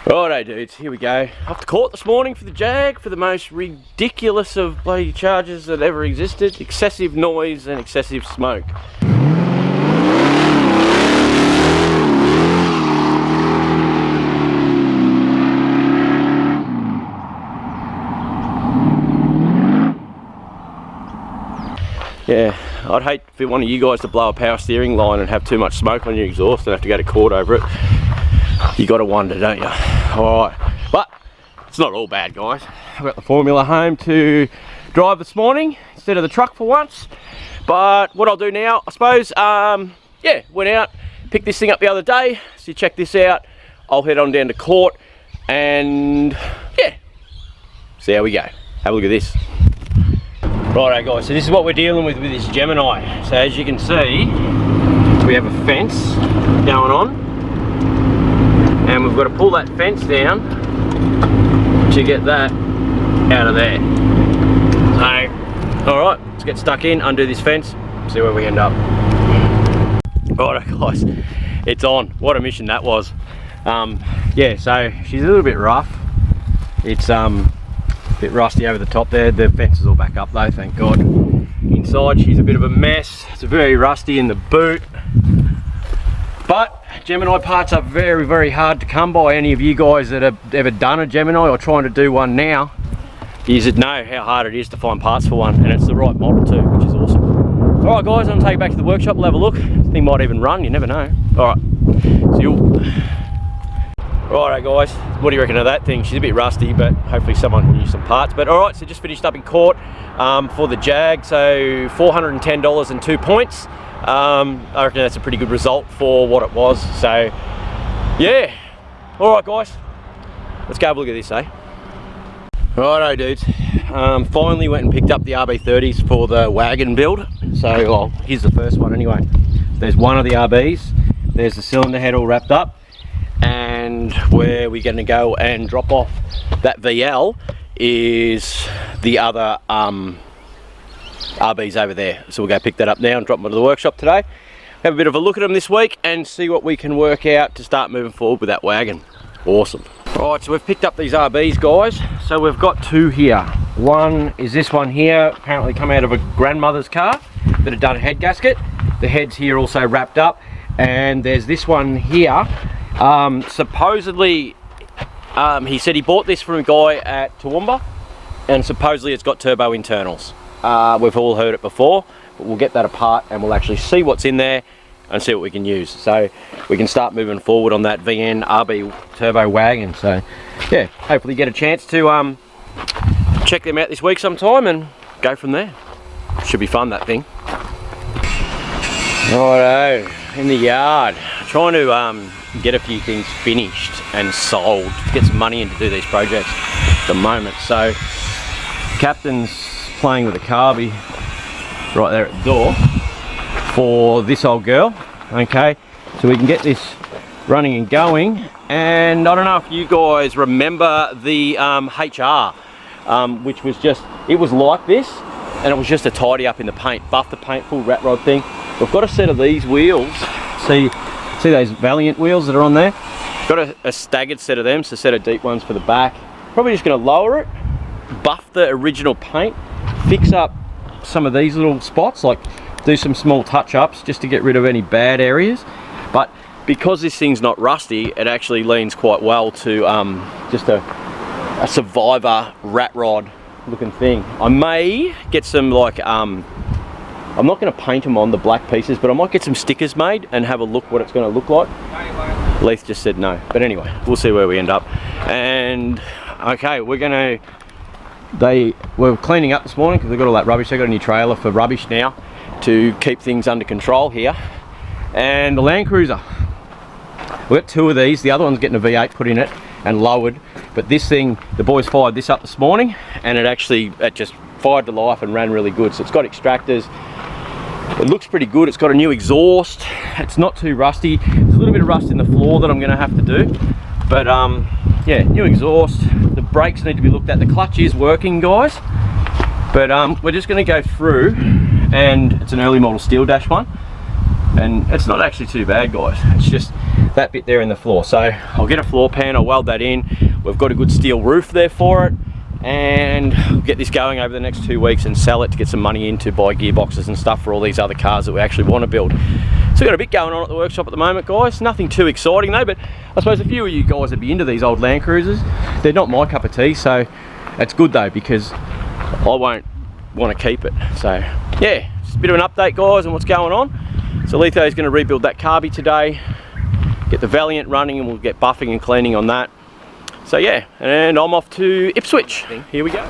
Righto dudes, here we go. Off to court this morning for the Jag for the most ridiculous of bloody charges that ever existed. Excessive noise and excessive smoke. Yeah, I'd hate for one of you guys to blow a power steering line and have too much smoke on your exhaust and have to go to court over it. You gotta wonder, don't you? Alright, but it's not all bad, guys. I've got the Formula home to drive this morning instead of the truck for once. But what I'll do now, I suppose, yeah, went out, picked this thing up the other day, so you check this out. I'll head on down to court and yeah, see how we go. Have a look at this. Righto guys, so this is what we're dealing with this Gemini. So as you can see, we have a fence going on, and we've got to pull that fence down to get that out of there. So, alright, let's get stuck in, undo this fence, see where we end up. Righto guys, it's on. What a mission that was. Yeah, so she's a little bit rough. It's bit rusty over the top there. The fence is all back up though, thank God. Inside she's a bit of a mess. It's very rusty in the boot. But Gemini parts are very, very hard to come by. Any of you guys that have ever done a Gemini or trying to do one now, you should know how hard it is to find parts for one, and it's the right model too, which is awesome. Alright guys, I'm gonna take it back to the workshop, we'll have a look. This thing might even run, you never know. Alright, see you. Righto guys, what do you reckon of that thing? She's a bit rusty, but hopefully someone can use some parts. But alright, so just finished up in court for the Jag, so $410 and 2 points. I reckon that's a pretty good result for what it was, so yeah. Alright guys, let's go have a look at this, eh? Righto dudes, finally went and picked up the RB30s for the wagon build. So, well, here's the first one anyway. There's one of the RBs, there's the cylinder head all wrapped up, and where we're going to go and drop off that VL is the other RBs over there. So we'll go pick that up now and drop them into the workshop today. Have a bit of a look at them this week and see what we can work out to start moving forward with that wagon. Awesome. Alright, so we've picked up these RBs guys. So we've got two here. One is this one here, apparently come out of a grandmother's car that had done a head gasket. The head's here also wrapped up, and there's this one here. Supposedly he said he bought this from a guy at Toowoomba, and supposedly it's got turbo internals. We've all heard it before, but we'll get that apart and we'll actually see what's in there and see what we can use, so we can start moving forward on that VN RB turbo wagon. So yeah, hopefully get a chance to check them out this week sometime and go from there. Should be fun, that thing. Righto, in the yard, trying to get a few things finished and sold to get some money in to do these projects at the moment. So Captain's playing with a carby right there at the door for this old girl. Okay, so we can get this running and going. And I don't know if you guys remember the HR, which was just, it was like this, and it was just a tidy up in the paint, buff the paint, full rat rod thing. We've got a set of these wheels. See those Valiant wheels that are on there? Got a staggered set of them, so a set of deep ones for the back. Probably just going to lower it, buff the original paint, fix up some of these little spots, like do some small touch-ups just to get rid of any bad areas. But because this thing's not rusty, it actually leans quite well to just a survivor rat rod looking thing. I may get some like I'm not going to paint them on the black pieces, but I might get some stickers made and have a look what it's going to look like. Leith just said no, but anyway, we'll see where we end up. And okay, we're cleaning up this morning because we've got all that rubbish. I've got a new trailer for rubbish now to keep things under control here. And the landcruiser, we've got two of these. The other one's getting a V8 put in it and lowered, but this thing, the boys fired this up this morning, and it just fired to life and ran really good. So it's got extractors. It looks pretty good. It's got a new exhaust. It's not too rusty. There's a little bit of rust in the floor that I'm going to have to do, but yeah, new exhaust. The brakes need to be looked at. The clutch is working, guys, but we're just going to go through, and it's an early model steel dash one. and it's not actually too bad, guys. It's just that bit there in the floor. So I'll get a floor pan, I'll weld that in. We've got a good steel roof there for it, and we'll get this going over the next 2 weeks and sell it to get some money in to buy gearboxes and stuff for all these other cars that we actually want to build. So we've got a bit going on at the workshop at the moment, guys. Nothing too exciting though, but I suppose a few of you guys would be into these old Land Cruisers. They're not my cup of tea, so it's good though, because I won't want to keep it. So yeah, just a bit of an update, guys, on what's going on. So Letho is going to rebuild that carby today, get the Valiant running, and we'll get buffing and cleaning on that. So yeah, and I'm off to Ipswich. Here we go.